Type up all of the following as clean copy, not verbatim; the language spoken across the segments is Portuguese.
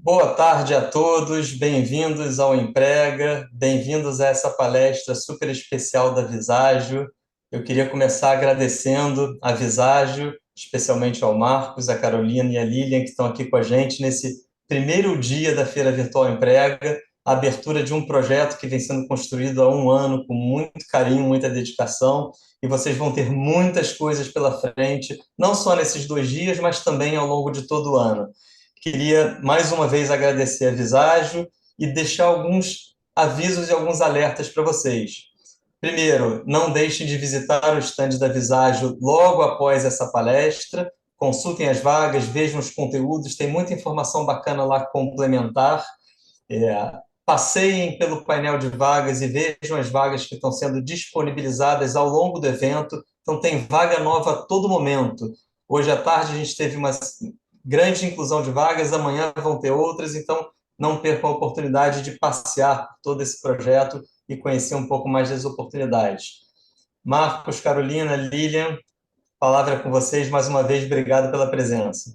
Boa tarde a todos, bem-vindos ao Emprega, bem-vindos a essa palestra super especial da Visagio. Eu queria começar agradecendo a Visagio, especialmente ao Marcos, a Carolina e a Lilian, que estão aqui com a gente nesse primeiro dia da Feira Virtual Emprega, a abertura de um projeto que vem sendo construído há um ano com muito carinho, muita dedicação, e vocês vão ter muitas coisas pela frente, não só nesses 2 dias, mas também ao longo de todo o ano. Queria mais uma vez agradecer a Visagio e deixar alguns avisos e alguns alertas para vocês. Primeiro, não deixem de visitar o stand da Visagio logo após essa palestra. Consultem as vagas, vejam os conteúdos, tem muita informação bacana lá complementar. Passeiem pelo painel de vagas e vejam as vagas que estão sendo disponibilizadas ao longo do evento. Então, tem vaga nova a todo momento. Hoje à tarde a gente teve uma grande inclusão de vagas, amanhã vão ter outras, então não percam a oportunidade de passear por todo esse projeto e conhecer um pouco mais das oportunidades. Marcos, Carolina, Lilian, palavra com vocês. Mais uma vez, obrigado pela presença.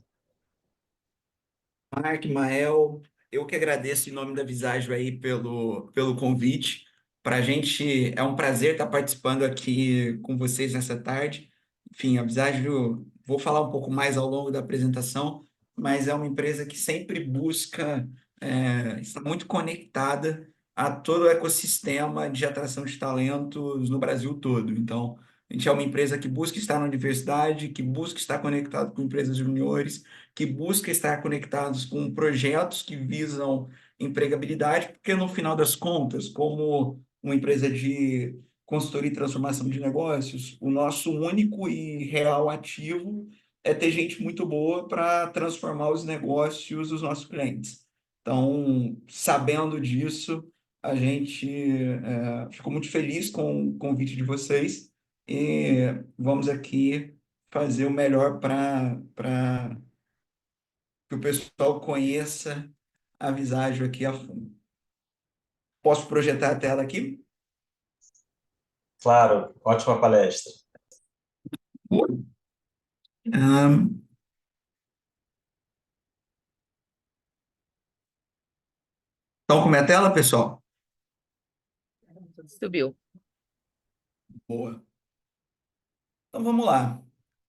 Mark, Mael, eu que agradeço em nome da Visagio aí pelo convite. Para a gente é um prazer estar participando aqui com vocês nessa tarde. Enfim, a Visagio, vou falar um pouco mais ao longo da apresentação, mas é uma empresa que sempre busca estar muito conectada a todo o ecossistema de atração de talentos no Brasil todo. Então, a gente é uma empresa que busca estar na universidade, que busca estar conectado com empresas juniores, que busca estar conectados com projetos que visam empregabilidade, porque no final das contas, como uma empresa de consultoria e transformação de negócios, o nosso único e real ativo é ter gente muito boa para transformar os negócios dos nossos clientes. Então, sabendo disso, a gente ficou muito feliz com o convite de vocês e vamos aqui fazer o melhor para que o pessoal conheça a Visagio aqui a fundo. Posso projetar a tela aqui? Claro, ótima palestra. Ahn, Estão com minha tela, pessoal? Subiu. Boa. Então vamos lá.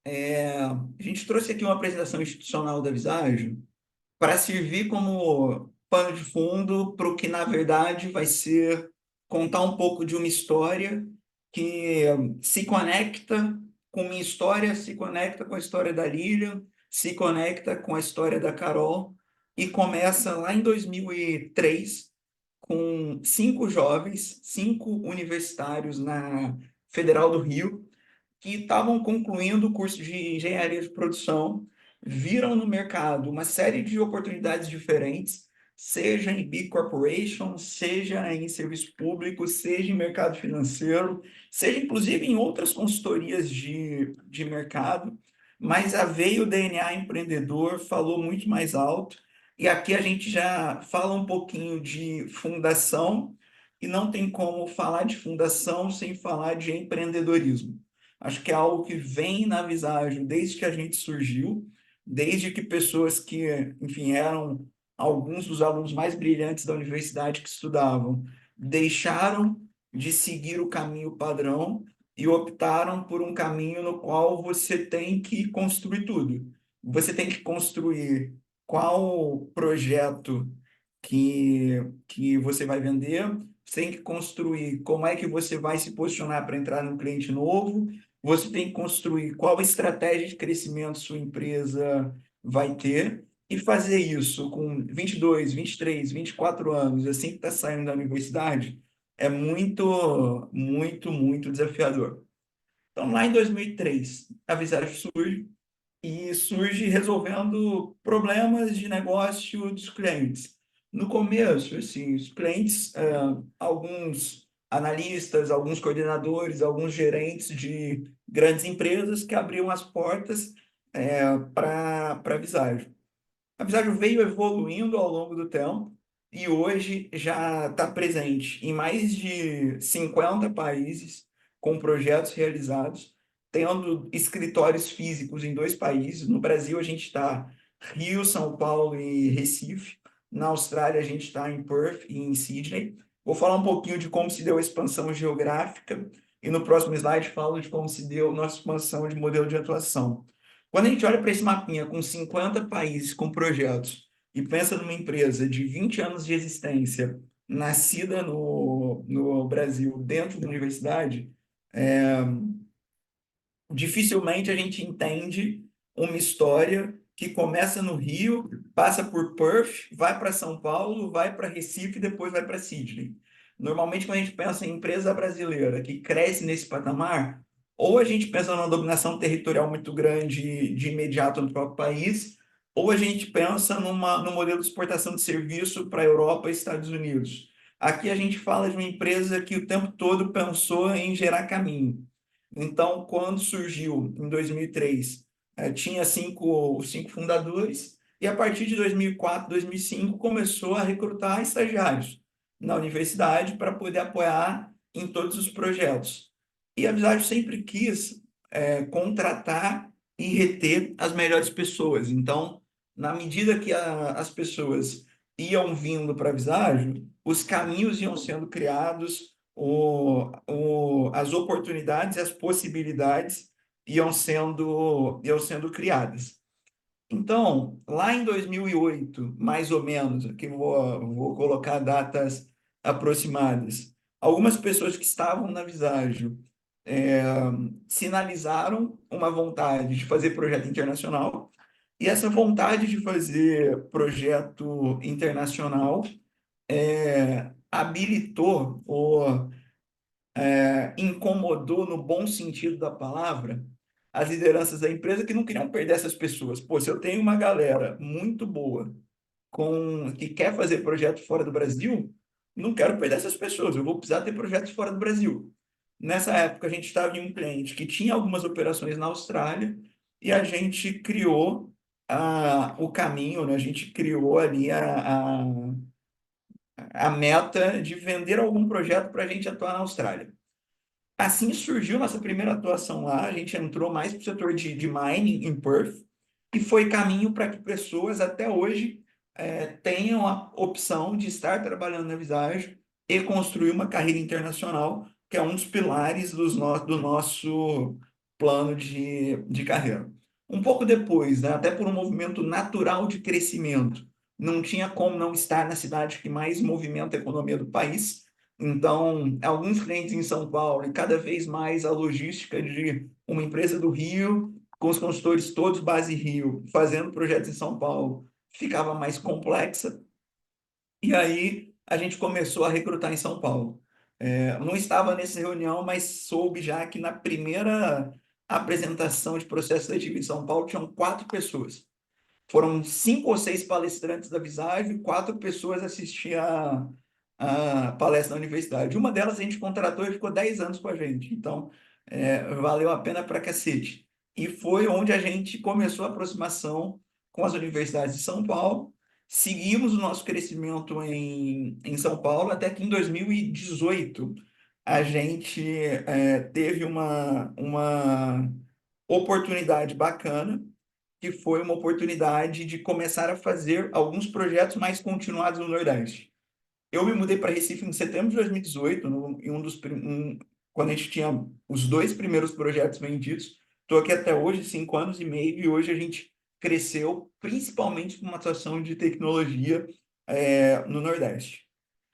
A gente trouxe aqui uma apresentação institucional da Visagio para servir como pano de fundo para o que, na verdade, vai ser contar um pouco de uma história que se conecta com minha história, se conecta com a história da Lilian, se conecta com a história da Carol, e começa lá em 2003, com 5 jovens, 5 universitários na Federal do Rio, que estavam concluindo o curso de engenharia de produção, viram no mercado uma série de oportunidades diferentes, seja em big corporation, seja em serviço público, seja em mercado financeiro, seja inclusive em outras consultorias de mercado, mas a veio o DNA empreendedor falou muito mais alto, e aqui a gente já fala um pouquinho de fundação, e não tem como falar de fundação sem falar de empreendedorismo. Acho que é algo que vem na Visagio desde que a gente surgiu, desde que pessoas que, enfim, eram alguns dos alunos mais brilhantes da universidade que estudavam, deixaram de seguir o caminho padrão e optaram por um caminho no qual você tem que construir tudo. Você tem que construir qual projeto que você vai vender, você tem que construir como é que você vai se posicionar para entrar num cliente novo, você tem que construir qual estratégia de crescimento sua empresa vai ter e fazer isso com 22, 23, 24 anos, assim que está saindo da universidade, é muito, muito, muito desafiador. Então, lá em 2003, a Visage surge e surge resolvendo problemas de negócio dos clientes. No começo, assim, os clientes, alguns analistas, alguns coordenadores, alguns gerentes de grandes empresas que abriam as portas para a Visagio. A Visagio veio evoluindo ao longo do tempo e hoje já está presente em mais de 50 países com projetos realizados, tendo escritórios físicos em 2 países. No Brasil, a gente está Rio, São Paulo e Recife. Na Austrália, a gente está em Perth e em Sydney. Vou falar um pouquinho de como se deu a expansão geográfica e no próximo slide falo de como se deu a nossa expansão de modelo de atuação. Quando a gente olha para esse mapinha com 50 países com projetos e pensa numa empresa de 20 anos de existência, nascida no Brasil, dentro da universidade, dificilmente a gente entende uma história que começa no Rio, passa por Perth, vai para São Paulo, vai para Recife e depois vai para Sydney. Normalmente, quando a gente pensa em empresa brasileira que cresce nesse patamar, ou a gente pensa numa dominação territorial muito grande de imediato no próprio país, ou a gente pensa num modelo de exportação de serviço para a Europa e Estados Unidos. Aqui a gente fala de uma empresa que o tempo todo pensou em gerar caminho. Então, quando surgiu em 2003, tinha cinco fundadores, e a partir de 2004, 2005, começou a recrutar estagiários na universidade para poder apoiar em todos os projetos. E a Visagio sempre quis contratar e reter as melhores pessoas. Então, na medida que as pessoas iam vindo para a Visagio, os caminhos iam sendo criados, as oportunidades e as possibilidades iam sendo criadas. Então, lá em 2008, mais ou menos, aqui vou colocar datas aproximadas, algumas pessoas que estavam na Visagio é, sinalizaram uma vontade de fazer projeto internacional, e essa vontade de fazer projeto internacional habilitou ou incomodou, no bom sentido da palavra, as lideranças da empresa que não queriam perder essas pessoas. Pô, se eu tenho uma galera muito boa que quer fazer projeto fora do Brasil, não quero perder essas pessoas, eu vou precisar ter projetos fora do Brasil. Nessa época, a gente estava em um cliente que tinha algumas operações na Austrália e a gente criou o caminho, né? A gente criou ali a meta de vender algum projeto para a gente atuar na Austrália. Assim surgiu nossa primeira atuação lá, a gente entrou mais para o setor de mining em Perth, e foi caminho para que pessoas até hoje tenham a opção de estar trabalhando na Visage e construir uma carreira internacional, que é um dos pilares do nosso plano de carreira. Um pouco depois, né, até por um movimento natural de crescimento, não tinha como não estar na cidade que mais movimenta a economia do país. Então, alguns clientes em São Paulo e cada vez mais a logística de uma empresa do Rio, com os consultores todos base Rio, fazendo projetos em São Paulo, ficava mais complexa. E aí a gente começou a recrutar em São Paulo. Não estava nessa reunião, mas soube já que na primeira apresentação de processo seletivo em São Paulo tinham 4 pessoas. Foram 5 ou 6 palestrantes da Visage, 4 pessoas assistiam a palestra na universidade. Uma delas a gente contratou e ficou 10 anos com a gente. Então, valeu a pena para cacete. E foi onde a gente começou a aproximação com as universidades de São Paulo. Seguimos o nosso crescimento em São Paulo, até que em 2018 a gente teve uma oportunidade bacana, que foi uma oportunidade de começar a fazer alguns projetos mais continuados no Nordeste. Eu me mudei para Recife em setembro de 2018, quando a gente tinha os 2 primeiros projetos vendidos. Estou aqui até hoje, 5 anos e meio, e hoje a gente cresceu principalmente com uma atuação de tecnologia no Nordeste.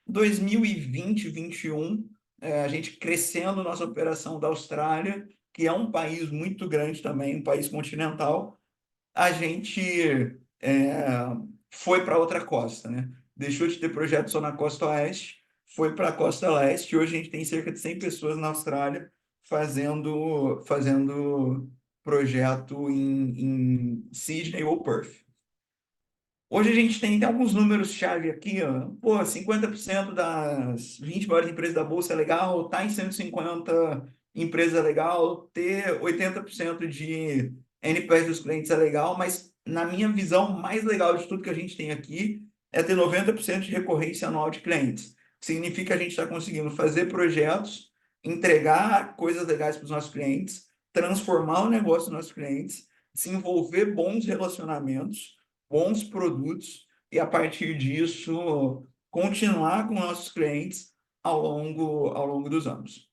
2020, 2021, a gente crescendo nossa operação da Austrália, que é um país muito grande também, um país continental, a gente é, foi para outra costa, né? Deixou de ter projeto só na costa oeste, foi para a costa leste, e hoje a gente tem cerca de 100 pessoas na Austrália fazendo projeto em Sydney ou Perth. Hoje a gente tem alguns números-chave aqui, ó. Pô, 50% das 20 maiores empresas da Bolsa é legal, tá em 150 empresas é legal, ter 80% de NPS dos clientes é legal, mas na minha visão, mais legal de tudo que a gente tem aqui é ter 90% de recorrência anual de clientes. Significa que a gente está conseguindo fazer projetos, entregar coisas legais para os nossos clientes, transformar o negócio dos nossos clientes, desenvolver bons relacionamentos, bons produtos e, a partir disso, continuar com nossos clientes ao longo dos anos.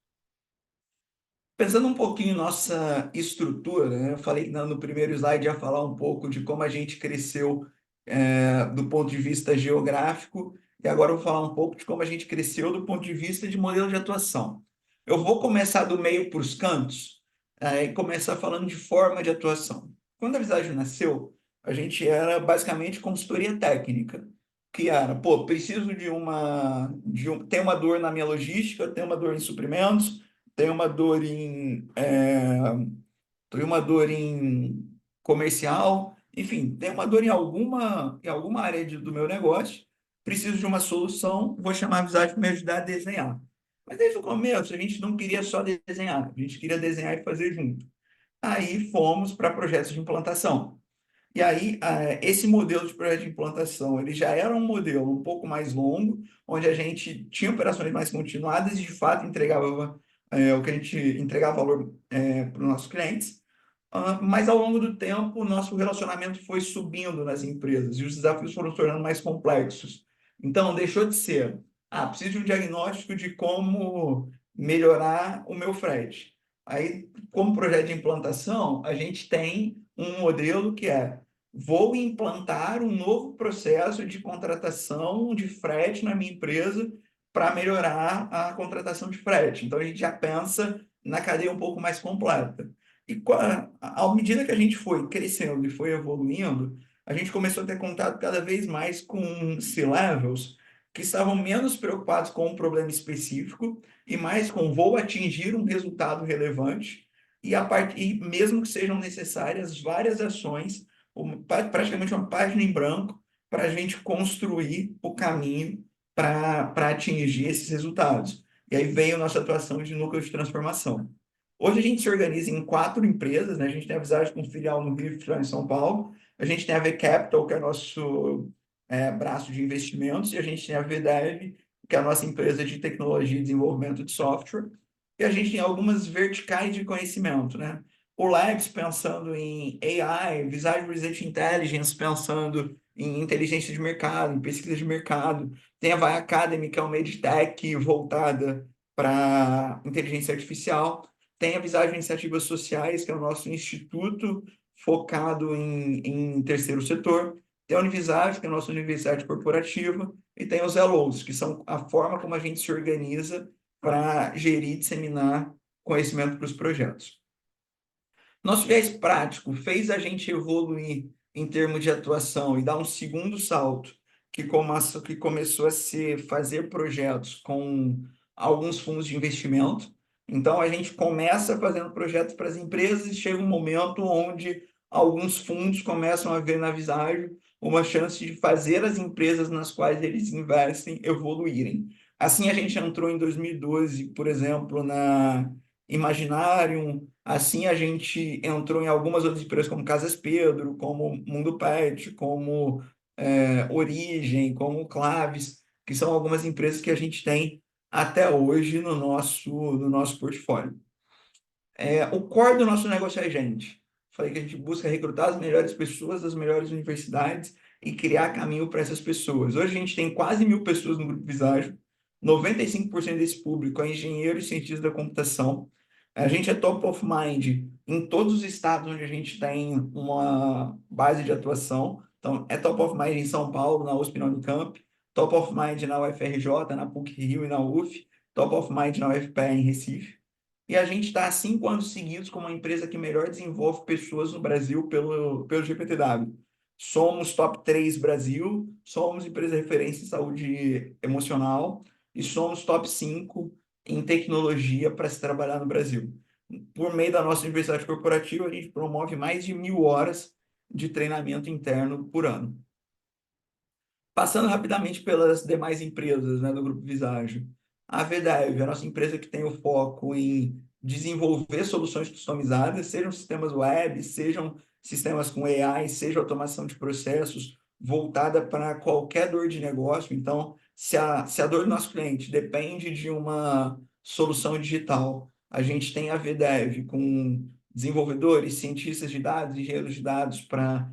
Pensando um pouquinho em nossa estrutura, né? Eu falei no primeiro slide, ia falar um pouco de como a gente cresceu do ponto de vista geográfico, e agora eu vou falar um pouco de como a gente cresceu do ponto de vista de modelo de atuação. Eu vou começar do meio para os cantos, e começar falando de forma de atuação. Quando a Visagem nasceu, a gente era basicamente consultoria técnica, que era, pô, preciso tem uma dor na minha logística, tem uma dor em suprimentos, tem uma dor em comercial, enfim, tem uma dor em alguma área do meu negócio, preciso de uma solução, vou chamar a Visagem para me ajudar a desenhar. Mas desde o começo a gente não queria só desenhar, a gente queria desenhar e fazer junto. Aí fomos para projetos de implantação. E aí, esse modelo de projeto de implantação, ele já era um modelo um pouco mais longo, onde a gente tinha operações mais continuadas e, de fato, entregava o que a gente entregava valor para os nossos clientes. Mas, ao longo do tempo, o nosso relacionamento foi subindo nas empresas e os desafios foram se tornando mais complexos. Então, deixou de ser, preciso de um diagnóstico de como melhorar o meu frete. Aí, como projeto de implantação, a gente tem um modelo que é: vou implantar um novo processo de contratação de frete na minha empresa para melhorar a contratação de frete. Então, a gente já pensa na cadeia um pouco mais completa. E à medida que a gente foi crescendo e foi evoluindo, a gente começou a ter contato cada vez mais com C-levels que estavam menos preocupados com um problema específico e mais com vou atingir um resultado relevante e mesmo que sejam necessárias várias ações, praticamente uma página em branco para a gente construir o caminho para atingir esses resultados. E aí veio a nossa atuação de núcleo de transformação. Hoje a gente se organiza em 4 empresas, né? A gente tem a Visagem com filial no Rio e filial em São Paulo. A gente tem a V-Capital, que é nosso braço de investimentos, e a gente tem a VDev, que é a nossa empresa de tecnologia e desenvolvimento de software. E a gente tem algumas verticais de conhecimento, né? O Labs pensando em AI, Visage Research Intelligence pensando em inteligência de mercado, em pesquisa de mercado. Tem a Vai Academy, que é uma edtech voltada para inteligência artificial. Tem a Visagem Iniciativas Sociais, que é o nosso instituto focado em terceiro setor. Tem a Univisage, que é a nossa universidade corporativa. E tem os LOs, que são a forma como a gente se organiza para gerir e disseminar conhecimento para os projetos. Nosso viés prático fez a gente evoluir em termos de atuação e dar um segundo salto, que começou a fazer projetos com alguns fundos de investimento. Então, a gente começa fazendo projetos para as empresas e chega um momento onde alguns fundos começam a ver na Visagem uma chance de fazer as empresas nas quais eles investem evoluírem. Assim, a gente entrou em 2012, por exemplo, na Imaginarium. Assim, a gente entrou em algumas outras empresas, como Casas Pedro, como Mundo Pet, como Origem, como Claves, que são algumas empresas que a gente tem até hoje no nosso portfólio. O core do nosso negócio é a gente. Falei que a gente busca recrutar as melhores pessoas das melhores universidades e criar caminho para essas pessoas. Hoje a gente tem quase 1.000 pessoas no Grupo Visagem, 95% desse público é engenheiro e cientista da computação. A gente é top of mind em todos os estados onde a gente tem uma base de atuação. Então, é top of mind em São Paulo, na USP e na Unicamp, top of mind na UFRJ, na PUC-Rio e na UF, top of mind na UFPE em Recife. E a gente está há 5 anos seguidos como a empresa que melhor desenvolve pessoas no Brasil pelo GPTW. Somos top 3 Brasil, somos empresa de referência em saúde emocional e somos top 5 em tecnologia para se trabalhar no Brasil. Por meio da nossa universidade corporativa, a gente promove mais de 1.000 horas de treinamento interno por ano. Passando rapidamente pelas demais empresas, né, do Grupo Visagem. A VDev, a nossa empresa que tem o foco em desenvolver soluções customizadas, sejam sistemas web, sejam sistemas com AI, seja automação de processos voltada para qualquer dor de negócio. Então, se a dor do nosso cliente depende de uma solução digital, a gente tem a VDev com desenvolvedores, cientistas de dados, engenheiros de dados para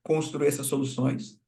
construir essas soluções.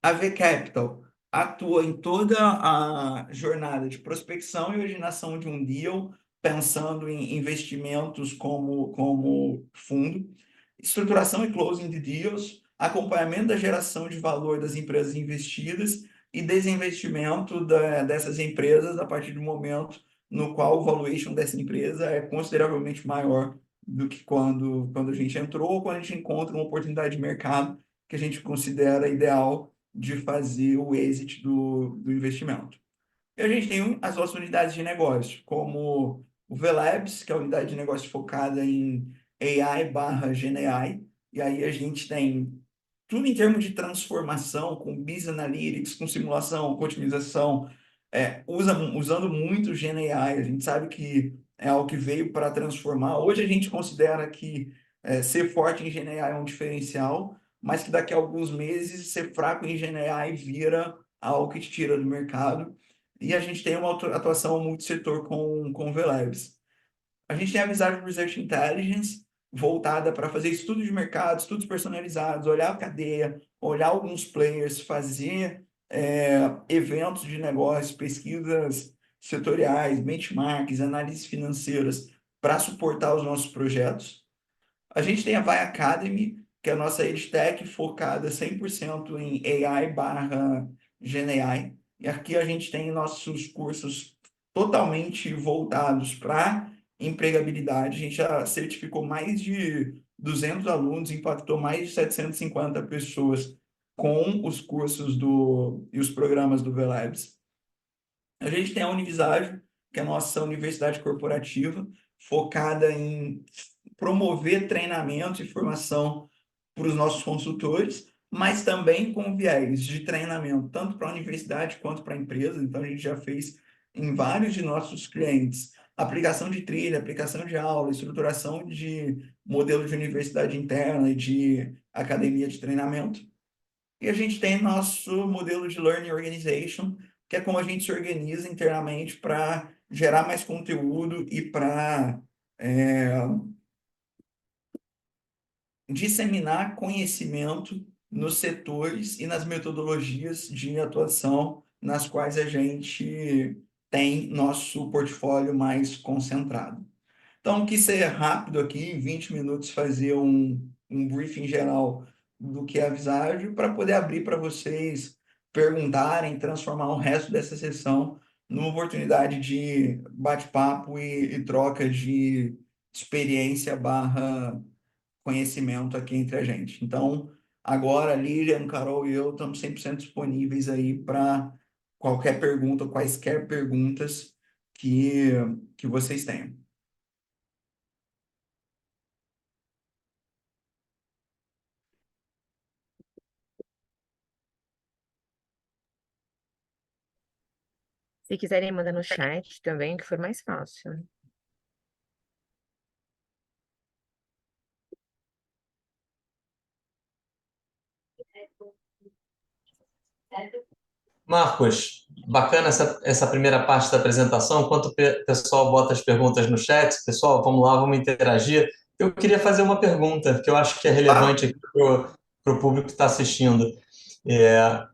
A V Capital atua em toda a jornada de prospecção e originação de um deal, pensando em investimentos como fundo, estruturação e closing de deals, acompanhamento da geração de valor das empresas investidas e desinvestimento dessas empresas a partir do momento no qual o valuation dessa empresa é consideravelmente maior do que quando a gente entrou ou quando a gente encontra uma oportunidade de mercado que a gente considera ideal de fazer o exit do investimento. E a gente tem as nossas unidades de negócio, como o VLabs, que é a unidade de negócio focada em AI barra GenAI, e aí a gente tem tudo em termos de transformação, com Business Analytics, com simulação, com otimização, usando muito GenAI. A gente sabe que é algo que veio para transformar. Hoje a gente considera que ser forte em GenAI é um diferencial, mas que daqui a alguns meses ser fraco em GenAI vira algo que te tira do mercado. E a gente tem uma atuação multissetor com o VLabs. A gente tem a Visage Research Intelligence, voltada para fazer estudos de mercado, estudos personalizados, olhar a cadeia, olhar alguns players, fazer eventos de negócio, pesquisas setoriais, benchmarks, análises financeiras para suportar os nossos projetos. A gente tem a Vai Academy, que é a nossa EdTech focada 100% em AI barra GenAI. E aqui a gente tem nossos cursos totalmente voltados para empregabilidade. A gente já certificou mais de 200 alunos, impactou mais de 750 pessoas com os cursos e os programas do VLabs. A gente tem a Univisage, que é a nossa universidade corporativa, focada em promover treinamento e formação para os nossos consultores, mas também com viés de treinamento, tanto para a universidade quanto para a empresa. Então, a gente já fez em vários de nossos clientes aplicação de trilha, aplicação de aula, estruturação de modelo de universidade interna e de academia de treinamento. E a gente tem nosso modelo de Learning Organization, que é como a gente se organiza internamente para gerar mais conteúdo e para disseminar conhecimento nos setores e nas metodologias de atuação nas quais a gente tem nosso portfólio mais concentrado. Então, quis ser rápido aqui, em 20 minutos, fazer um briefing geral do que é a Visagio, para poder abrir para vocês perguntarem, transformar o resto dessa sessão numa oportunidade de bate-papo e troca de experiência barra conhecimento aqui entre a gente. Então, agora, Lilian, Carol e eu estamos 100% disponíveis aí para qualquer pergunta, quaisquer perguntas que, que vocês tenham. Se quiserem, mandar no chat também, que for mais fácil. Marcos, bacana essa primeira parte da apresentação. Enquanto o pessoal bota as perguntas no chat, pessoal, vamos lá, vamos interagir. Eu queria fazer uma pergunta que eu acho que é Claro. relevante aqui para o público que está assistindo.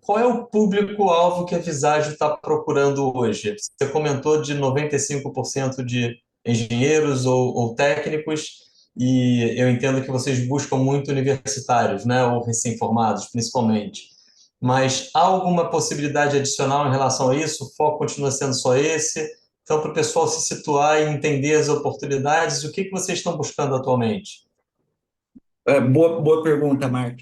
Qual é o público-alvo que a Visagio está procurando hoje? Você comentou de 95% de engenheiros ou técnicos, e eu entendo que vocês buscam muito universitários, né, ou recém-formados, principalmente. Mas há alguma possibilidade adicional em relação a isso? O foco continua sendo só esse? Então, para o pessoal se situar e entender as oportunidades, o que vocês estão buscando atualmente? Boa pergunta, Mark.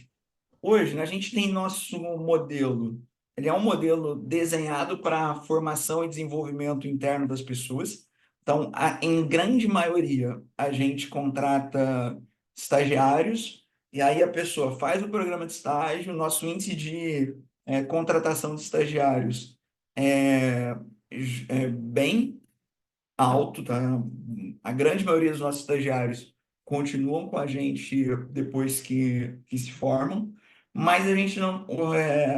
Hoje, né, a gente tem nosso modelo. Ele é um modelo desenhado para formação e desenvolvimento interno das pessoas. Então, em grande maioria, a gente contrata estagiários, e aí a pessoa faz o programa de estágio. Nosso índice de contratação de estagiários é bem alto, tá? A grande maioria dos nossos estagiários continuam com a gente depois que se formam, mas a gente não,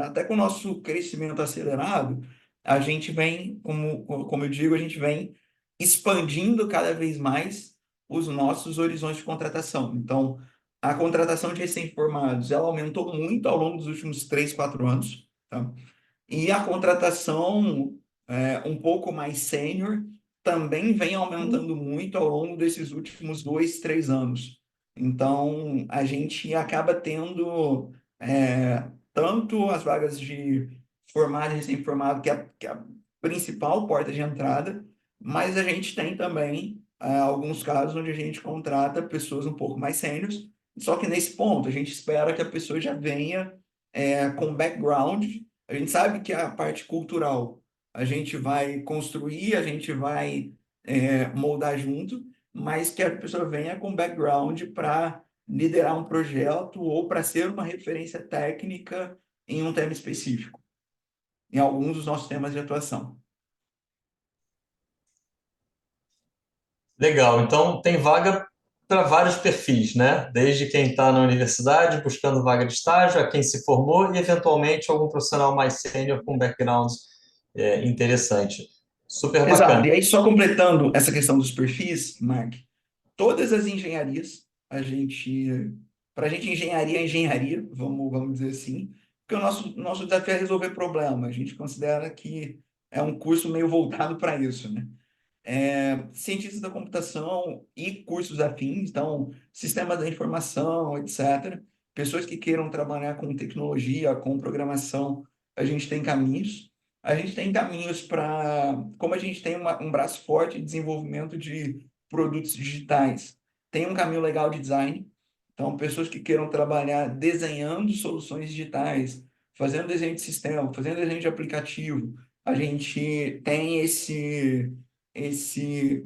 até com o nosso crescimento acelerado, a gente vem, como eu digo, a gente vem expandindo cada vez mais os nossos horizontes de contratação. Então, a contratação de recém-formados, ela aumentou muito ao longo dos últimos 3, 4 anos. tá? E a contratação um pouco mais sênior também vem aumentando muito ao longo desses últimos 2, 3 anos. Então, a gente acaba tendo tanto as vagas de formado e recém-formado, que é a principal porta de entrada, mas a gente tem também alguns casos onde a gente contrata pessoas um pouco mais sêniores, só que nesse ponto a gente espera que a pessoa já venha com background. A gente sabe que a parte cultural a gente vai construir, a gente vai moldar junto, mas que a pessoa venha com background para liderar um projeto ou para ser uma referência técnica em um tema específico, em alguns dos nossos temas de atuação. Legal, então tem vaga para vários perfis, né? Desde quem está na universidade buscando vaga de estágio, a quem se formou e, eventualmente, algum profissional mais sênior com background interessante. Super Exato. bacana. E aí, só completando essa questão dos perfis, Mark, todas as engenharias, para a gente, engenharia é engenharia, vamos dizer assim, porque o nosso desafio é resolver problema. A gente considera que é um curso meio voltado para isso, né? Cientistas da computação e cursos afins, então, sistemas da informação, etc. Pessoas que queiram trabalhar com tecnologia, com programação, a gente tem caminhos. A gente tem caminhos para, como a gente tem um braço forte de desenvolvimento de produtos digitais, tem um caminho legal de design. Então, pessoas que queiram trabalhar desenhando soluções digitais, fazendo desenho de sistema, fazendo desenho de aplicativo, a gente tem esse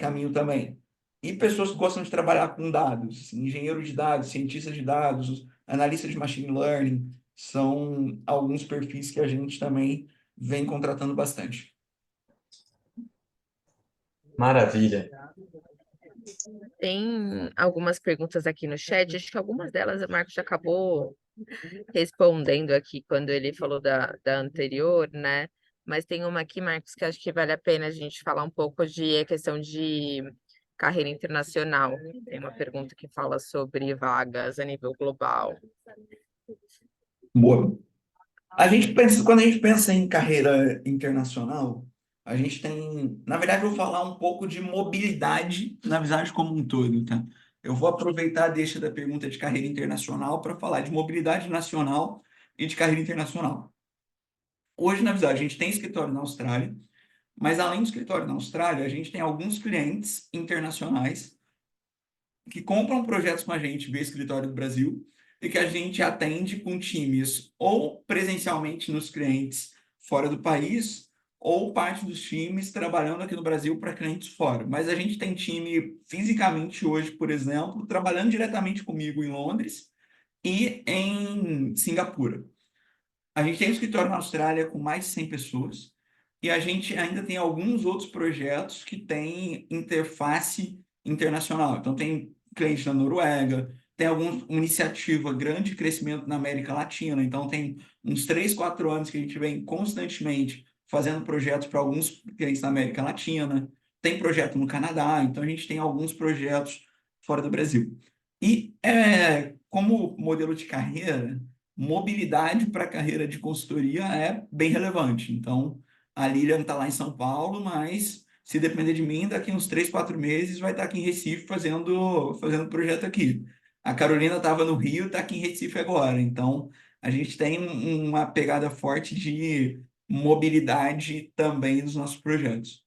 caminho também. E pessoas que gostam de trabalhar com dados, engenheiro de dados, cientista de dados, analista de machine learning, são alguns perfis que a gente também vem contratando bastante. Maravilha. Tem algumas perguntas aqui no chat, acho que algumas delas o Marcos já acabou respondendo aqui quando ele falou da anterior, né? Mas tem uma aqui, Marcos, que acho que vale a pena a gente falar um pouco de a questão de carreira internacional. Tem uma pergunta que fala sobre vagas a nível global. Boa. Quando a gente pensa em carreira internacional, a gente tem, na verdade, eu vou falar um pouco de mobilidade na Visage como um todo, tá? Eu vou aproveitar a deixa da pergunta de carreira internacional para falar de mobilidade nacional e de carreira internacional. Hoje, na Visage, a gente tem escritório na Austrália, mas além do escritório na Austrália, a gente tem alguns clientes internacionais que compram projetos com a gente via escritório do Brasil e que a gente atende com times ou presencialmente nos clientes fora do país ou parte dos times trabalhando aqui no Brasil para clientes fora. Mas a gente tem time fisicamente hoje, por exemplo, trabalhando diretamente comigo em Londres e em Singapura. A gente tem um escritório na Austrália com mais de 100 pessoas e a gente ainda tem alguns outros projetos que têm interface internacional. Então, tem cliente na Noruega, tem alguma iniciativa grande de crescimento na América Latina. Então, tem uns 3, 4 anos que a gente vem constantemente fazendo projetos para alguns clientes na América Latina. Tem projeto no Canadá, então a gente tem alguns projetos fora do Brasil. E como modelo de carreira, mobilidade para a carreira de consultoria é bem relevante. Então, a Lilian está lá em São Paulo, mas se depender de mim, daqui uns 3, 4 meses vai estar aqui em Recife fazendo projeto aqui. A Carolina estava no Rio, está aqui em Recife agora. Então, a gente tem uma pegada forte de mobilidade também nos nossos projetos.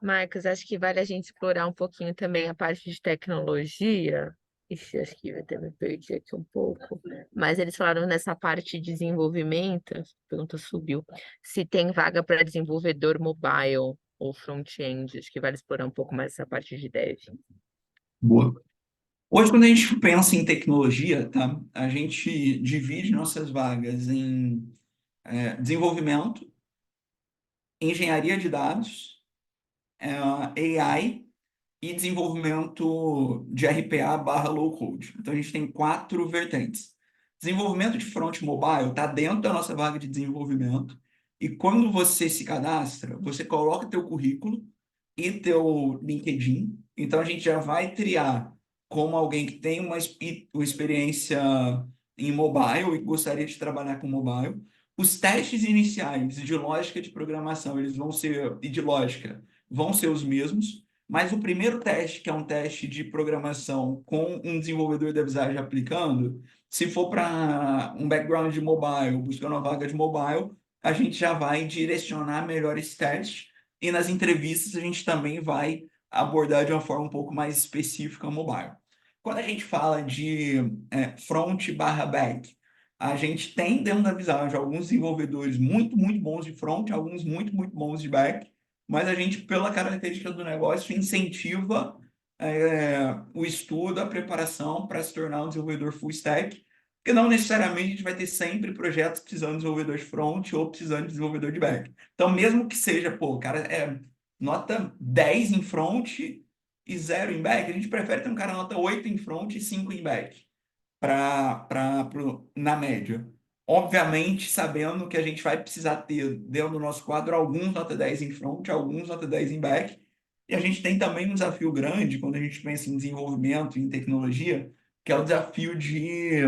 Marcos, acho que vale a gente explorar um pouquinho também a parte de tecnologia. Ixi, acho que eu até me perdi aqui um pouco. Mas eles falaram nessa parte de desenvolvimento, a pergunta subiu, se tem vaga para desenvolvedor mobile ou front-end. Acho que vale explorar um pouco mais essa parte de dev. Boa. Hoje, quando a gente pensa em tecnologia, tá? A gente divide nossas vagas em desenvolvimento, engenharia de dados, AI e desenvolvimento de RPA low code. Então, a gente tem 4 vertentes. Desenvolvimento de front mobile está dentro da nossa vaga de desenvolvimento. E quando você se cadastra, você coloca teu currículo e teu LinkedIn. Então, a gente já vai triar como alguém que tem uma experiência em mobile e gostaria de trabalhar com mobile. Os testes iniciais de lógica de programação, eles vão ser, e de lógica, vão ser os mesmos, mas o primeiro teste, que é um teste de programação com um desenvolvedor da Visage aplicando, se for para um background de mobile, buscando uma vaga de mobile, a gente já vai direcionar melhor esse teste, e nas entrevistas a gente também vai abordar de uma forma um pouco mais específica o mobile. Quando a gente fala de front/back, a gente tem dentro da Visage alguns desenvolvedores muito, muito bons de front, alguns muito, muito bons de back, mas a gente, pela característica do negócio, incentiva o estudo, a preparação para se tornar um desenvolvedor full stack, porque não necessariamente a gente vai ter sempre projetos precisando de desenvolvedor de front ou precisando de desenvolvedor de back. Então, mesmo que seja, pô, o cara nota 10 em front e 0 em back, a gente prefere ter um cara nota 8 em front e 5 em back, na média. Obviamente, sabendo que a gente vai precisar ter dentro do nosso quadro alguns nota 10 em front, alguns nota 10 em back, e a gente tem também um desafio grande quando a gente pensa em desenvolvimento e em tecnologia, que é o desafio de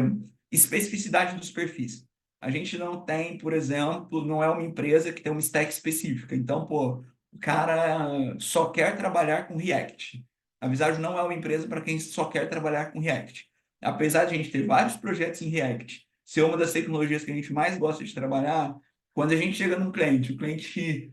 especificidade dos perfis. A gente não tem, por exemplo, não é uma empresa que tem uma stack específica. Então, pô, o cara só quer trabalhar com React. A Visage não é uma empresa para quem só quer trabalhar com React. Apesar de a gente ter vários projetos em React, ser uma das tecnologias que a gente mais gosta de trabalhar, quando a gente chega num cliente, o cliente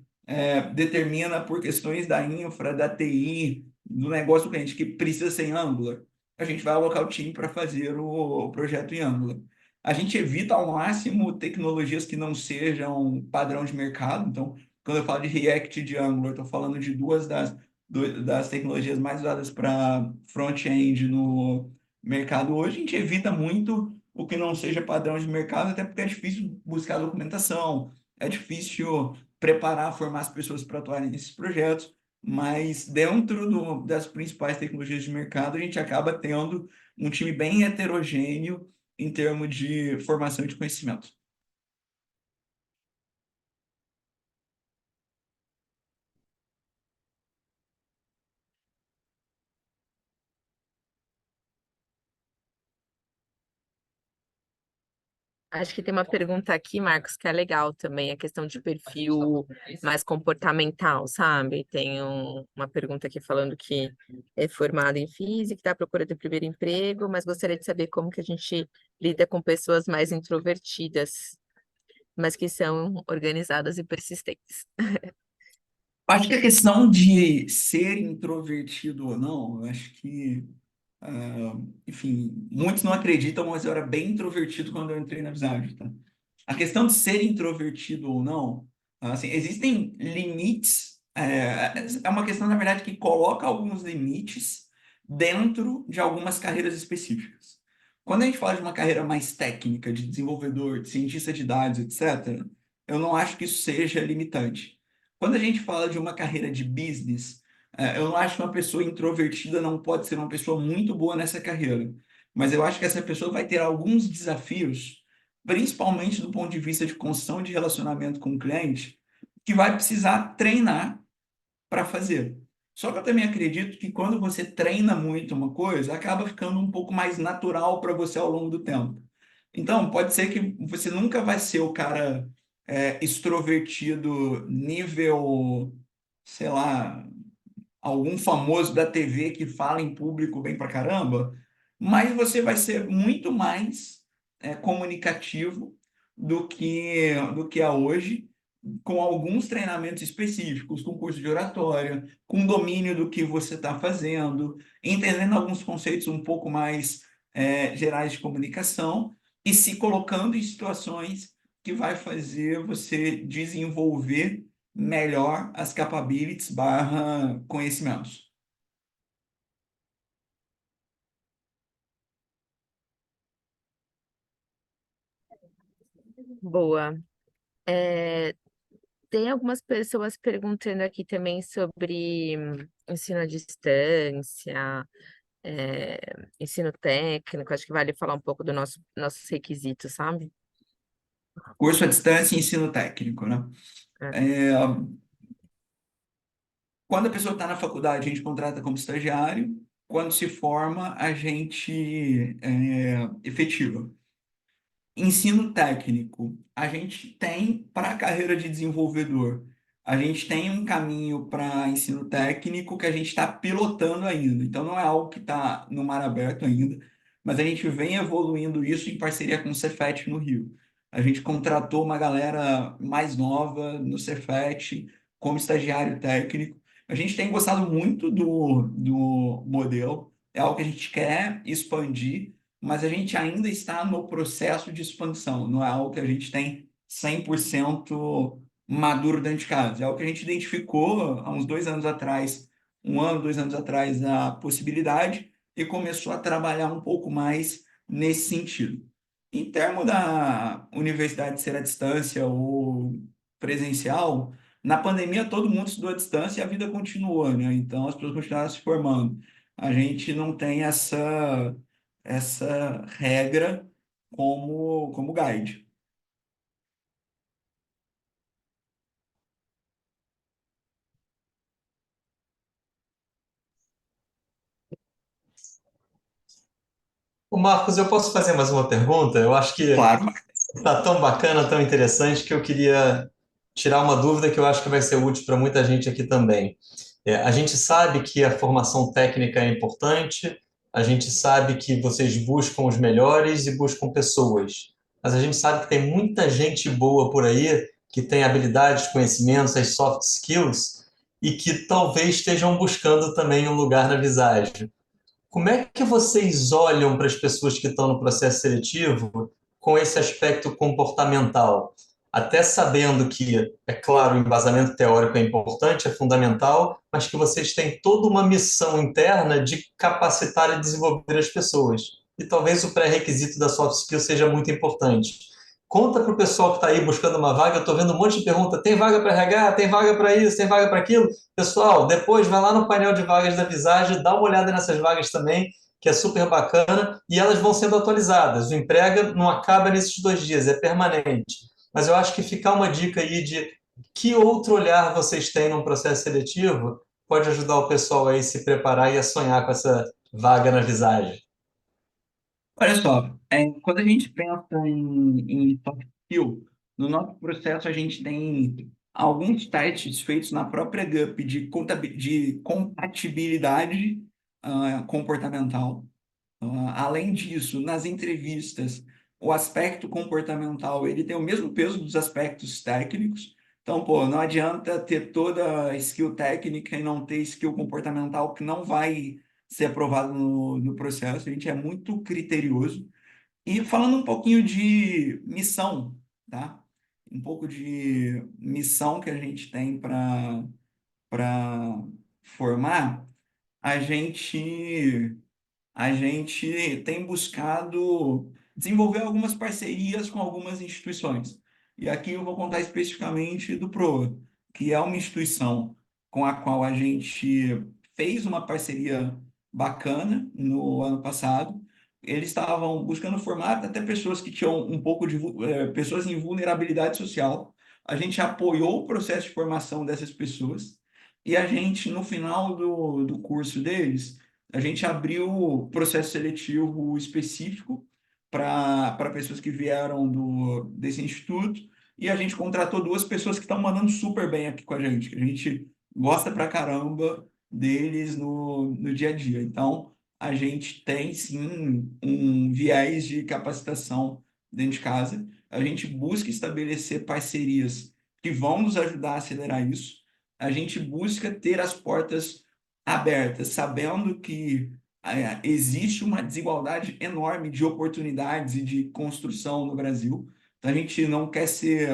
determina por questões da infra, da TI, do negócio do cliente que precisa ser em Angular, a gente vai alocar o time para fazer o projeto em Angular. A gente evita ao máximo tecnologias que não sejam padrão de mercado. Então, quando eu falo de React e de Angular, estou falando de duas das tecnologias mais usadas para front-end no mercado hoje. A gente evita muito o que não seja padrão de mercado, até porque é difícil buscar documentação, é difícil preparar, formar as pessoas para atuarem nesses projetos, mas dentro das principais tecnologias de mercado, a gente acaba tendo um time bem heterogêneo em termos de formação e de conhecimento. Acho que tem uma pergunta aqui, Marcos, que é legal também, a questão de perfil mais comportamental, sabe? Tem uma pergunta aqui falando que é formado em física, está à procura do primeiro emprego, mas gostaria de saber como que a gente lida com pessoas mais introvertidas, mas que são organizadas e persistentes. Acho que a questão de ser introvertido ou não, eu acho que, enfim, muitos não acreditam, mas eu era bem introvertido quando eu entrei na Visage, tá? A questão de ser introvertido ou não, assim, existem limites, é uma questão, na verdade, que coloca alguns limites dentro de algumas carreiras específicas. Quando a gente fala de uma carreira mais técnica, de desenvolvedor, de cientista de dados, etc., eu não acho que isso seja limitante. Quando a gente fala de uma carreira de business, eu não acho que uma pessoa introvertida não pode ser uma pessoa muito boa nessa carreira, mas eu acho que essa pessoa vai ter alguns desafios, principalmente do ponto de vista de construção de relacionamento com o cliente, que vai precisar treinar para fazer. Só que eu também acredito que quando você treina muito uma coisa, acaba ficando um pouco mais natural para você ao longo do tempo. Então, pode ser que você nunca vai ser o cara extrovertido nível, sei lá, algum famoso da TV que fala em público bem pra caramba, mas você vai ser muito mais comunicativo do que é hoje, com alguns treinamentos específicos, com curso de oratória, com domínio do que você está fazendo, entendendo alguns conceitos um pouco mais gerais de comunicação e se colocando em situações que vai fazer você desenvolver melhor as capabilities barra conhecimentos. Boa. É, tem algumas pessoas perguntando aqui também sobre ensino à distância, é, ensino técnico. Acho que vale falar um pouco do nossos requisitos, sabe? Curso à distância e ensino técnico, né? É. É, quando a pessoa está na faculdade, a gente contrata como estagiário. Quando se forma, a gente efetiva. Ensino técnico, a gente tem para a carreira de desenvolvedor, a gente tem um caminho para ensino técnico que a gente está pilotando ainda. Então, não é algo que está no mar aberto ainda, mas a gente vem evoluindo isso em parceria com o Cefet no Rio. A gente contratou uma galera mais nova no Cefet como estagiário técnico. A gente tem gostado muito do modelo, é algo que a gente quer expandir, mas a gente ainda está no processo de expansão, não é algo que a gente tem 100% maduro dentro de casa. É algo que a gente identificou há uns 2 anos atrás, 1 ano, 2 anos atrás, a possibilidade e começou a trabalhar um pouco mais nesse sentido. Em termos da universidade ser à distância ou presencial, na pandemia todo mundo estudou à distância e a vida continuou, né? Então as pessoas continuaram se formando. A gente não tem essa regra como guide. O Marcos, eu posso fazer mais uma pergunta? Eu acho que Claro. está tão bacana, tão interessante, que eu queria tirar uma dúvida que eu acho que vai ser útil para muita gente aqui também. A gente sabe que a formação técnica é importante, a gente sabe que vocês buscam os melhores e buscam pessoas, mas a gente sabe que tem muita gente boa por aí que tem habilidades, conhecimentos, as soft skills, e que talvez estejam buscando também um lugar na Visage. Como é que vocês olham para as pessoas que estão no processo seletivo com esse aspecto comportamental? Até sabendo que, é claro, o embasamento teórico é importante, é fundamental, mas que vocês têm toda uma missão interna de capacitar e desenvolver as pessoas. E talvez o pré-requisito da soft skill seja muito importante. Conta para o pessoal que está aí buscando uma vaga, eu estou vendo um monte de pergunta, tem vaga para RH, tem vaga para isso, tem vaga para aquilo? Pessoal, depois vai lá no painel de vagas da Visage, dá uma olhada nessas vagas também, que é super bacana, e elas vão sendo atualizadas. O Emprega não acaba nesses 2 dias, é permanente. Mas eu acho que ficar uma dica aí de que outro olhar vocês têm num processo seletivo pode ajudar o pessoal aí a se preparar e a sonhar com essa vaga na Visage. Olha só, quando a gente pensa em soft skill, no nosso processo a gente tem alguns testes feitos na própria GUP de compatibilidade comportamental. Além disso, nas entrevistas, o aspecto comportamental ele tem o mesmo peso dos aspectos técnicos. Então, pô, não adianta ter toda a skill técnica e não ter skill comportamental que não vai ser aprovado no processo. A gente é muito criterioso. E falando um pouquinho de missão, tá? Um pouco de missão que a gente tem para formar, a gente a gente tem buscado desenvolver algumas parcerias com algumas instituições. E aqui eu vou contar especificamente do PROA, que é uma instituição com a qual a gente fez uma parceria bacana no ano passado. Eles estavam buscando formar até pessoas que tinham um pouco de pessoas em vulnerabilidade social. A gente apoiou o processo de formação dessas pessoas e a gente, no final do curso deles, a gente abriu processo seletivo específico para pessoas que vieram desse instituto e a gente contratou 2 pessoas que estão mandando super bem aqui com a gente, que a gente gosta pra caramba deles no dia a dia. Então, a gente tem sim um viés de capacitação dentro de casa. A gente busca estabelecer parcerias que vão nos ajudar a acelerar isso. A gente busca ter as portas abertas, sabendo que existe uma desigualdade enorme de oportunidades e de construção no Brasil. Então, a gente não quer ser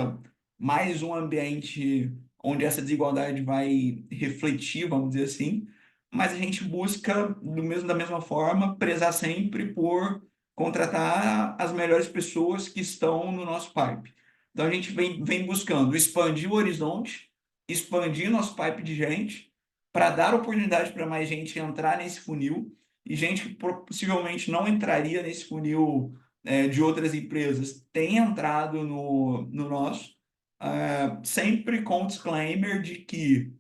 mais um ambiente onde essa desigualdade vai refletir, vamos dizer assim, mas a gente busca, da mesma forma, prezar sempre por contratar as melhores pessoas que estão no nosso pipe. Então, a gente vem buscando expandir o horizonte, expandir nosso pipe de gente, para dar oportunidade para mais gente entrar nesse funil, e gente que possivelmente não entraria nesse funil de outras empresas tem entrado no nosso, sempre com o disclaimer de que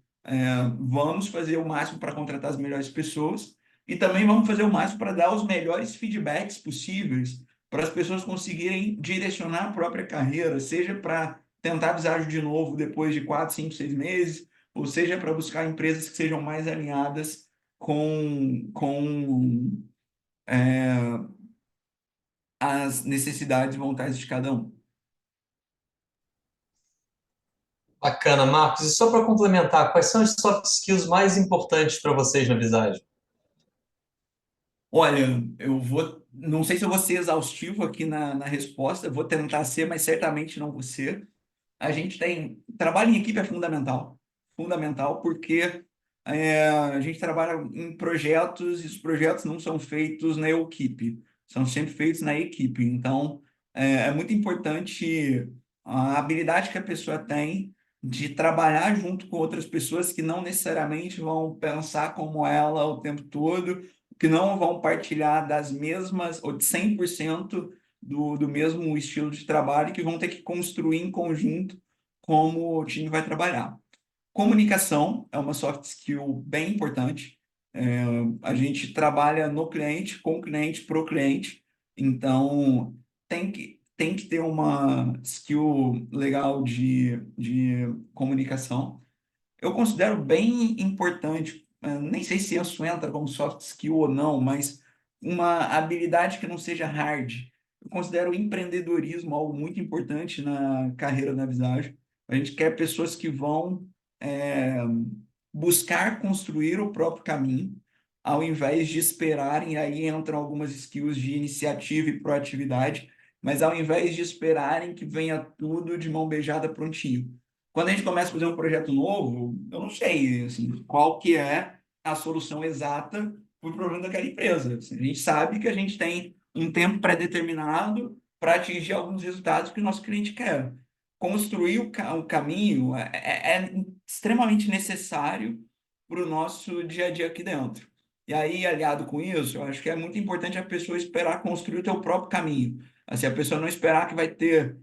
vamos fazer o máximo para contratar as melhores pessoas e também vamos fazer o máximo para dar os melhores feedbacks possíveis para as pessoas conseguirem direcionar a própria carreira, seja para tentar visagem de novo depois de 4, 5, 6 meses, ou seja para buscar empresas que sejam mais alinhadas com as necessidades e vontades de cada um. Bacana, Marcos. E só para complementar, quais são as soft skills mais importantes para vocês na Visagem? Olha, não sei se eu vou ser exaustivo aqui na resposta, vou tentar ser, mas certamente não vou ser. Trabalho em equipe é fundamental, fundamental porque a gente trabalha em projetos e os projetos não são feitos na equipe, são sempre feitos na equipe. Então, é muito importante a habilidade que a pessoa tem de trabalhar junto com outras pessoas que não necessariamente vão pensar como ela o tempo todo, que não vão partilhar das mesmas, ou de 100% do mesmo estilo de trabalho, que vão ter que construir em conjunto como o time vai trabalhar. Comunicação é uma soft skill bem importante. A gente trabalha no cliente, com o cliente, para o cliente. Então, tem que ter uma skill legal de comunicação. Eu considero bem importante, nem sei se isso entra como soft skill ou não, mas uma habilidade que não seja hard. Eu considero o empreendedorismo algo muito importante na carreira da Visage. A gente quer pessoas que vão é, buscar construir o próprio caminho, ao invés de esperarem, aí entram algumas skills de iniciativa e proatividade, mas ao invés de esperarem que venha tudo de mão beijada prontinho. Quando a gente começa a fazer um projeto novo, eu não sei assim, qual que é a solução exata para o problema daquela empresa. Assim, a gente sabe que a gente tem um tempo pré-determinado para atingir alguns resultados que o nosso cliente quer. Construir o caminho é extremamente necessário para o nosso dia a dia aqui dentro. E aí, aliado com isso, eu acho que é muito importante a pessoa esperar construir o teu próprio caminho. Assim, a pessoa não esperar que vai ter.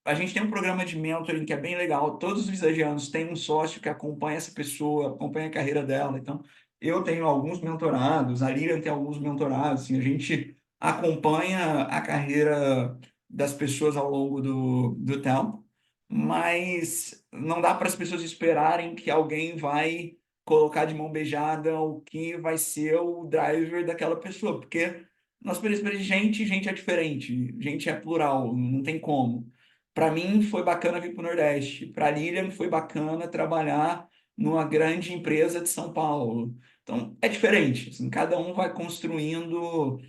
A gente tem um programa de mentoring que é bem legal. Todos os visagianos têm um sócio que acompanha essa pessoa, acompanha a carreira dela. Então, eu tenho alguns mentorados, a Lilian tem alguns mentorados. Assim, a gente acompanha a carreira das pessoas ao longo do tempo, mas não dá para as pessoas esperarem que alguém vai colocar de mão beijada o que vai ser o driver daquela pessoa, porque nós precisamos de gente, gente é diferente, gente é plural, não tem como. Para mim foi bacana vir para o Nordeste, para a Lilian foi bacana trabalhar numa grande empresa de São Paulo. Então é diferente, assim, cada um vai construindo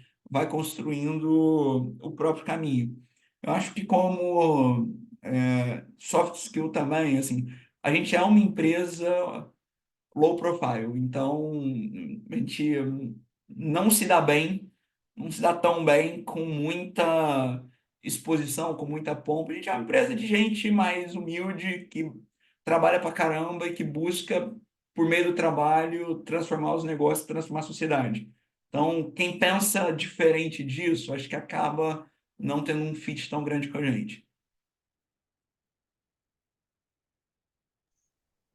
o próprio caminho. Eu acho que como soft skill também, assim, a gente é uma empresa low profile. Então, a gente não se dá bem, não se dá tão bem com muita exposição, com muita pompa. A gente é uma empresa de gente mais humilde, que trabalha pra caramba e que busca, por meio do trabalho, transformar os negócios, transformar a sociedade. Então, quem pensa diferente disso, acho que acaba não tendo um fit tão grande com a gente.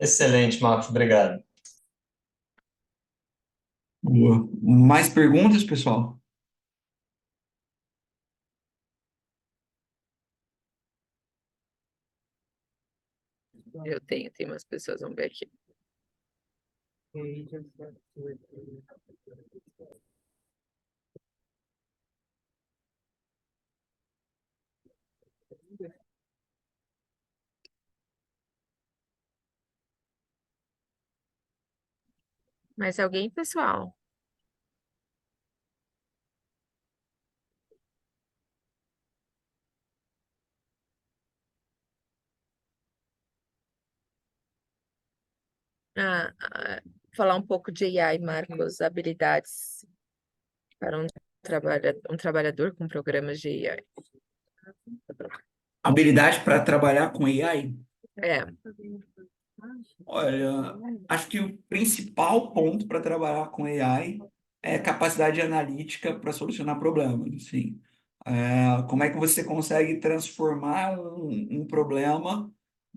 Excelente, Marcos. Obrigado. Boa. Mais perguntas, pessoal? Eu tenho umas pessoas, vamos ver aqui. Mais alguém, pessoal? Falar um pouco de AI, Marcos, habilidades para um trabalhador com programas de AI. Habilidade para trabalhar com AI? É, Olha, acho que o principal ponto para trabalhar com AI é capacidade analítica para solucionar problemas. Assim. Como é que você consegue transformar um problema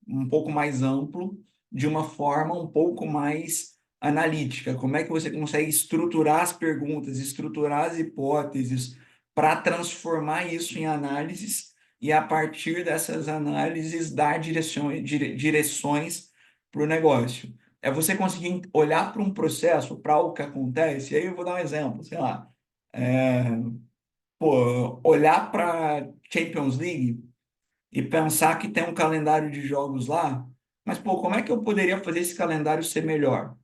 um pouco mais amplo de uma forma um pouco mais analítica? Como é que você consegue estruturar as perguntas, estruturar as hipóteses para transformar isso em análises e, a partir dessas análises, dar direções para o negócio. É você conseguir olhar para um processo, para algo que acontece, e aí eu vou dar um exemplo, sei lá, olhar para Champions League e pensar que tem um calendário de jogos lá, mas, como é que eu poderia fazer esse calendário ser melhor?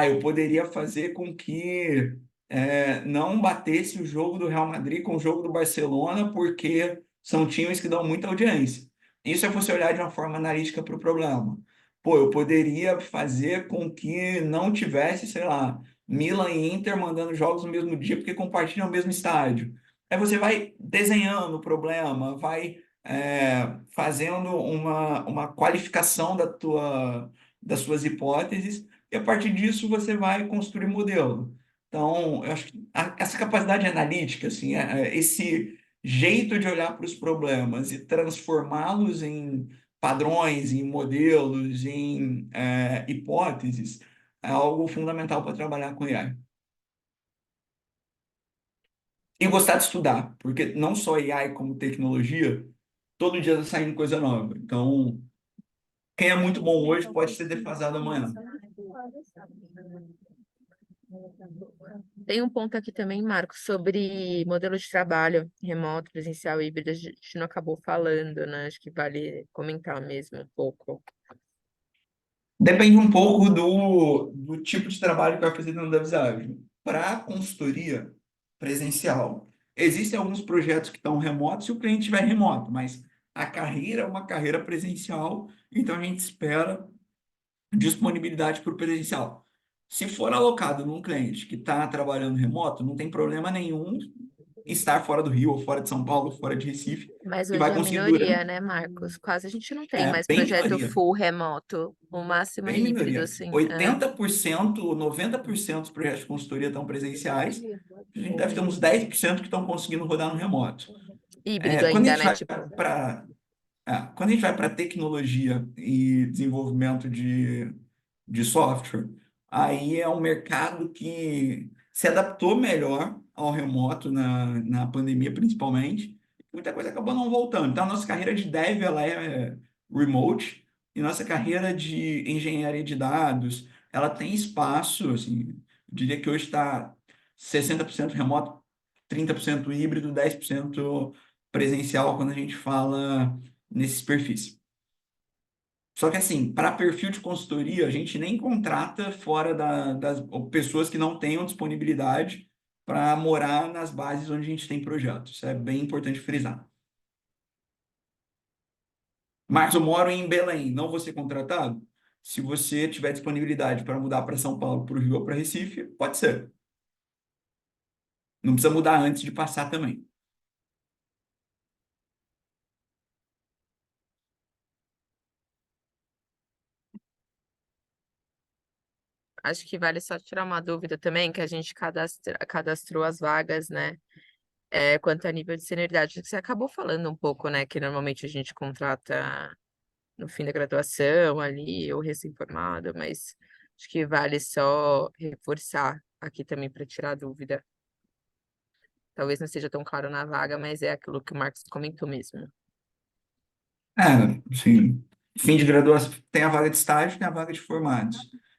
Eu poderia fazer com que não batesse o jogo do Real Madrid com o jogo do Barcelona, porque são times que dão muita audiência. Isso é você olhar de uma forma analítica para o problema. Eu poderia fazer com que não tivesse, sei lá, Milan e Inter mandando jogos no mesmo dia, porque compartilham o mesmo estádio. Aí você vai desenhando o problema, vai fazendo uma qualificação das suas hipóteses, e a partir disso você vai construir modelo. Então, eu acho que essa capacidade analítica, assim, esse jeito de olhar para os problemas e transformá-los em padrões, em modelos, em hipóteses, é algo fundamental para trabalhar com AI. E gostar de estudar, porque não só AI como tecnologia, todo dia está saindo coisa nova. Então, quem é muito bom hoje pode ser defasado amanhã. Tem um ponto aqui também, Marcos, sobre modelo de trabalho remoto, presencial, híbrido. A gente não acabou falando, né? Acho que vale comentar mesmo um pouco. Depende um pouco do tipo de trabalho que vai fazer dentro da Visage. Para consultoria presencial, existem alguns projetos que estão remotos se o cliente estiver remoto, mas a carreira é uma carreira presencial, então a gente espera disponibilidade para o presencial. Se for alocado num cliente que está trabalhando remoto, não tem problema nenhum estar fora do Rio, ou fora de São Paulo, ou fora de Recife, Mas e hoje vai é a conseguir minoria, né, Marcos? Quase a gente não tem mais bem projeto minoria. full remoto. O máximo é Bem híbrido, minoria. assim. 80%, 90% dos projetos de consultoria estão presenciais. A gente deve ter uns 10% que estão conseguindo rodar no remoto. Híbrido Quando a ainda, gente né? vai Tipo, quando a gente vai para tecnologia e desenvolvimento de software, aí é um mercado que se adaptou melhor ao remoto na pandemia, principalmente. Muita coisa acabou não voltando. Então, a nossa carreira de dev, ela é remote, e nossa carreira de engenharia de dados, ela tem espaço, assim, eu diria que hoje está 60% remoto, 30% híbrido, 10% presencial, quando a gente fala nesses perfis. Só que, assim, para perfil de consultoria, a gente nem contrata fora das pessoas que não tenham disponibilidade para morar nas bases onde a gente tem projetos. Isso é bem importante frisar. Mas eu moro em Belém, não vou ser contratado? Se você tiver disponibilidade para mudar para São Paulo, para o Rio ou para Recife, pode ser. Não precisa mudar antes de passar também. acho que vale só tirar uma dúvida também, que a gente cadastrou as vagas, né? Quanto a nível de senioridade, que você acabou falando um pouco, né? Que normalmente a gente contrata no fim da graduação ali, ou recém-formado, mas acho que vale só reforçar aqui também para tirar a dúvida. Talvez não seja tão claro na vaga, mas é aquilo que o Marcos comentou mesmo. Sim. Fim de graduação, tem a vaga de estágio, tem a vaga de formados.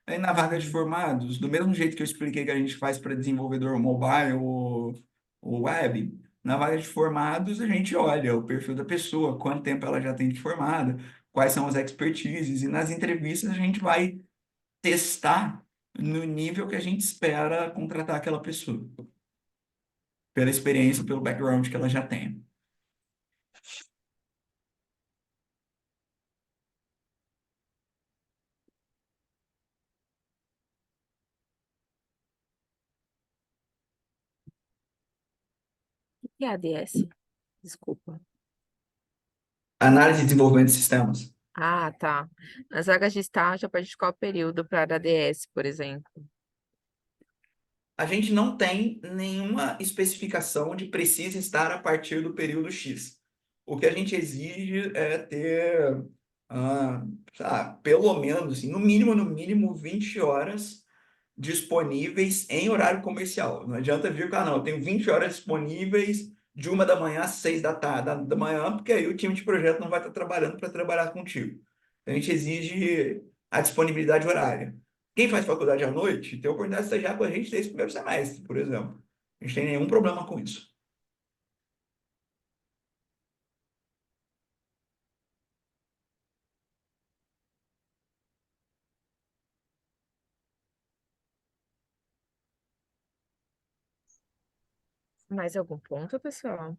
Aí na vaga de formados, do mesmo jeito que eu expliquei que a gente faz para desenvolvedor mobile ou web, na vaga de formados a gente olha o perfil da pessoa, quanto tempo ela já tem de formada, quais são as expertises, e nas entrevistas a gente vai testar no nível que a gente espera contratar aquela pessoa, pela experiência, pelo background que ela já tem. O que é ADS? Desculpa. Análise e desenvolvimento de sistemas. Ah, tá. Nas vagas de estágio, a partir de qual período para a ADS, por exemplo? A gente não tem nenhuma especificação de precisa estar a partir do período X. O que a gente exige é ter, sei lá, pelo menos, assim, no mínimo, 20 horas disponíveis em horário comercial. Não adianta vir com, não, eu tenho 20 horas disponíveis de 1 da manhã às 6 da manhã, porque aí o time de projeto não vai estar trabalhando para trabalhar contigo. Então, a gente exige a disponibilidade horária. Quem faz faculdade à noite tem a oportunidade de estagiar com a gente desde o primeiro semestre, por exemplo. A gente tem nenhum problema com isso. Mais algum ponto, pessoal?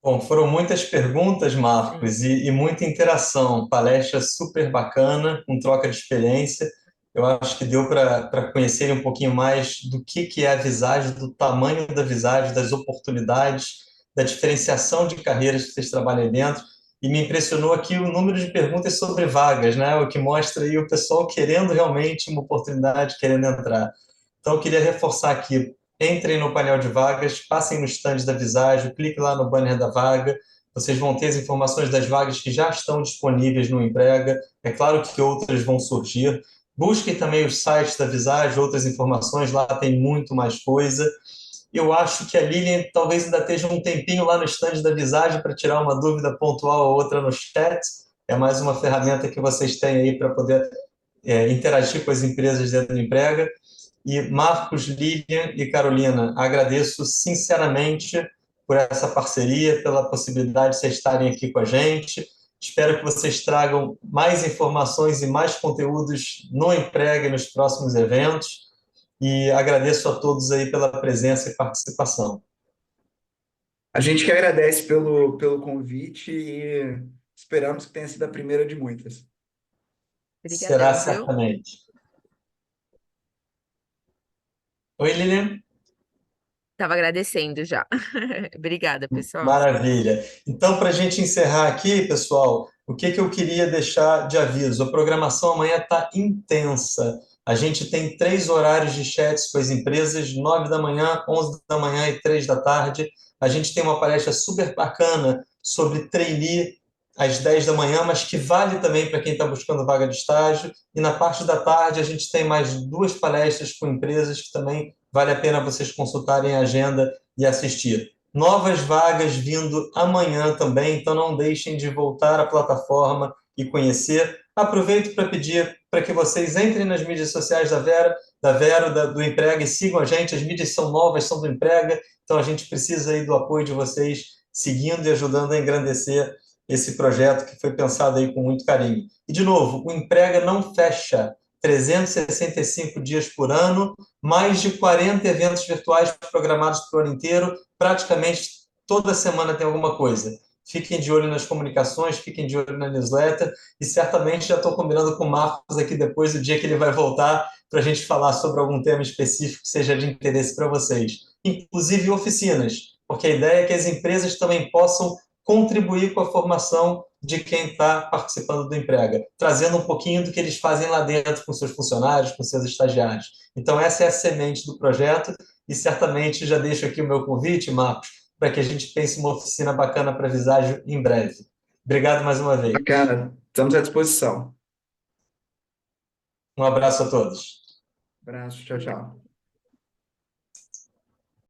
Bom, foram muitas perguntas, Sim. Marcos, e muita interação. Palestra super bacana, com troca de experiência. Eu acho que deu para conhecer um pouquinho mais do que é a Visagem, do tamanho da Visagem, das oportunidades, da diferenciação de carreiras que vocês trabalham aí dentro. E me impressionou aqui o número de perguntas sobre vagas, né? O que mostra aí o pessoal querendo realmente uma oportunidade, querendo entrar. Então, eu queria reforçar aqui: entrem no painel de vagas, passem no stand da Visagem, clique lá no banner da vaga, vocês vão ter as informações das vagas que já estão disponíveis no Emprega. É claro que outras vão surgir. Busquem também os sites da Visagem, outras informações, lá tem muito mais coisa. Eu acho que a Lilian talvez ainda esteja um tempinho lá no stand da Visagem para tirar uma dúvida pontual ou outra no chat. É mais uma ferramenta que vocês têm aí para poder interagir com as empresas dentro do Emprega. E Marcos, Lilian e Carolina, agradeço sinceramente por essa parceria, pela possibilidade de vocês estarem aqui com a gente. Espero que vocês tragam mais informações e mais conteúdos no Emprega e nos próximos eventos. E agradeço a todos aí pela presença e participação. A gente que agradece pelo convite e esperamos que tenha sido a primeira de muitas. Será Obrigadão, viu? certamente. Oi, Lilian. Tava agradecendo já. Obrigada, pessoal. Maravilha. Então, para a gente encerrar aqui, pessoal, o que eu queria deixar de aviso? A programação amanhã está intensa. A gente tem 3 horários de chats com as empresas: 9 da manhã, 11 da manhã e 3 da tarde. A gente tem uma palestra super bacana sobre trainee às 10 da manhã, mas que vale também para quem está buscando vaga de estágio. E na parte da tarde, a gente tem mais 2 palestras com empresas que também vale a pena vocês consultarem a agenda e assistir. Novas vagas vindo amanhã também, então não deixem de voltar à plataforma e conhecer. Aproveito para pedir para que vocês entrem nas mídias sociais da Vero, do Emprega, e sigam a gente. As mídias são novas, são do Emprega, então a gente precisa aí do apoio de vocês, seguindo e ajudando a engrandecer esse projeto que foi pensado aí com muito carinho. E, de novo, o Emprega não fecha 365 dias por ano, mais de 40 eventos virtuais programados para o ano inteiro, praticamente toda semana tem alguma coisa. Fiquem de olho nas comunicações, fiquem de olho na newsletter, e certamente já estou combinando com o Marcos aqui depois do dia que ele vai voltar para a gente falar sobre algum tema específico que seja de interesse para vocês, inclusive oficinas, porque a ideia é que as empresas também possam contribuir com a formação de quem está participando do Emprega, trazendo um pouquinho do que eles fazem lá dentro com seus funcionários, com seus estagiários. Então, essa é a semente do projeto, e certamente já deixo aqui o meu convite, Marcos, para que a gente pense uma oficina bacana para Visagem em breve. Obrigado mais uma vez. Bacana, estamos à disposição. Um abraço a todos. Abraço, tchau, tchau.